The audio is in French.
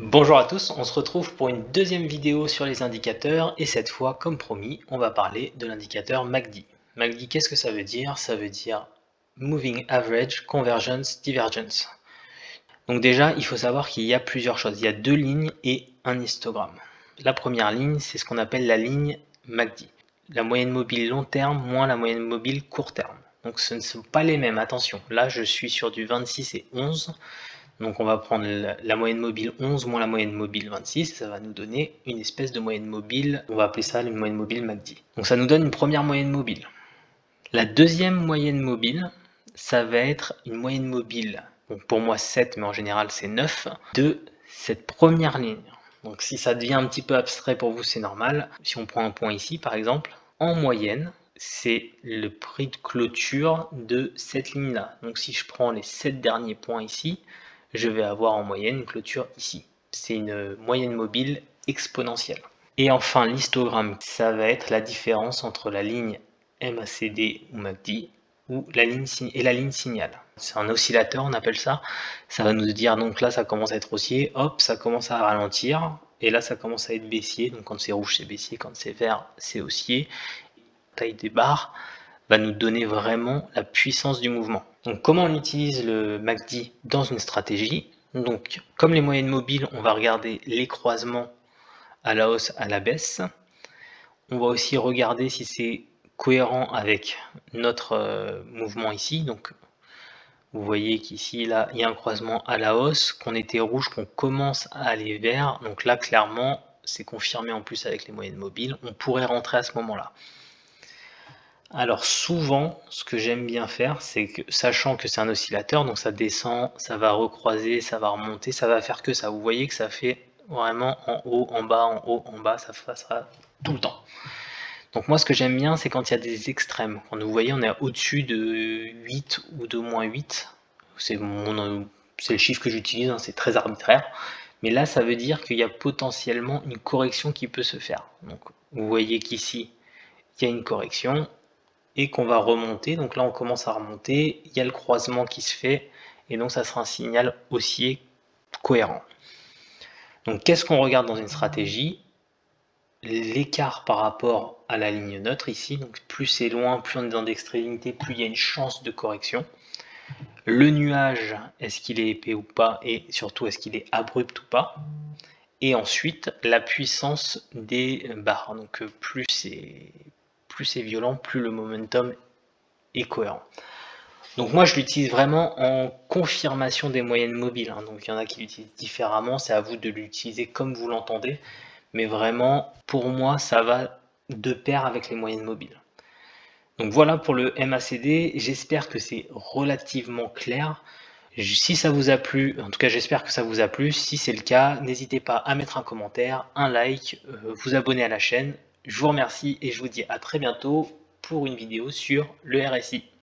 Bonjour à tous, on se retrouve pour une deuxième vidéo sur les indicateurs et cette fois, comme promis, on va parler de l'indicateur MACD. MACD, qu'est-ce que ça veut dire? Ça veut dire Moving Average Convergence Divergence. Donc déjà, il faut savoir qu'il y a plusieurs choses. Il y a deux lignes et un histogramme. La première ligne, c'est ce qu'on appelle la ligne MACD. La moyenne mobile long terme moins la moyenne mobile court terme. Donc ce ne sont pas les mêmes, attention. Là, je suis sur du 26 et 11. Donc on va prendre la moyenne mobile 11 moins la moyenne mobile 26, ça va nous donner une espèce de moyenne mobile, on va appeler ça une moyenne mobile MACD. Donc ça nous donne une première moyenne mobile. La deuxième moyenne mobile, ça va être une moyenne mobile, donc pour moi 7, mais en général c'est 9, de cette première ligne. Donc si ça devient un petit peu abstrait pour vous, c'est normal. Si on prend un point ici par exemple, en moyenne, c'est le prix de clôture de cette ligne-là. Donc si je prends les 7 derniers points ici, je vais avoir en moyenne une clôture ici. C'est une moyenne mobile exponentielle. Et enfin, l'histogramme, ça va être la différence entre la ligne MACD ou MACD ou la ligne et la ligne signal. C'est un oscillateur, on appelle ça. Ça va nous dire, donc là, ça commence à être haussier, hop, ça commence à ralentir, et là, ça commence à être baissier. Donc quand c'est rouge, c'est baissier, quand c'est vert, c'est haussier. La taille des barres va nous donner vraiment la puissance du mouvement. Donc comment on utilise le MACD dans une stratégie? Donc comme les moyennes mobiles, on va regarder les croisements à la hausse, à la baisse. On va aussi regarder si c'est cohérent avec notre mouvement ici. Donc vous voyez qu'ici, là, il y a un croisement à la hausse, qu'on était rouge, qu'on commence à aller vert. Donc là, clairement, c'est confirmé en plus avec les moyennes mobiles. On pourrait rentrer à ce moment-là. Alors souvent, ce que j'aime bien faire, c'est que, sachant que c'est un oscillateur, donc ça descend, ça va recroiser, ça va remonter, ça va faire que ça. Vous voyez que ça fait vraiment en haut, en bas, ça fera tout le temps. Donc moi, ce que j'aime bien, c'est quand il y a des extrêmes. Quand vous voyez, on est au-dessus de 8 ou de moins 8. C'est le chiffre que j'utilise, hein, c'est très arbitraire. Mais là, ça veut dire qu'il y a potentiellement une correction qui peut se faire. Donc vous voyez qu'ici, il y a une correction et qu'on va remonter. Donc là, on commence à remonter. Il y a le croisement qui se fait et donc ça sera un signal haussier cohérent. Donc qu'est-ce qu'on regarde dans une stratégie? L'écart par rapport à la ligne neutre ici. Donc plus c'est loin, plus on est dans l'extrémité, plus il y a une chance de correction. Le nuage, est-ce qu'il est épais ou pas? Et surtout, est-ce qu'il est abrupt ou pas? Et ensuite, la puissance des barres. Donc plus c'est violent, plus le momentum est cohérent. Donc moi je l'utilise vraiment en confirmation des moyennes mobiles, hein. Donc il y en a qui l'utilisent différemment, c'est à vous de l'utiliser comme vous l'entendez, mais vraiment pour moi ça va de pair avec les moyennes mobiles. Donc voilà pour le MACD, j'espère que c'est relativement clair. Si ça vous a plu, en tout cas j'espère que ça vous a plu, si c'est le cas, n'hésitez pas à mettre un commentaire, un like, vous abonner à la chaîne. Je vous remercie et je vous dis à très bientôt pour une vidéo sur le RSI.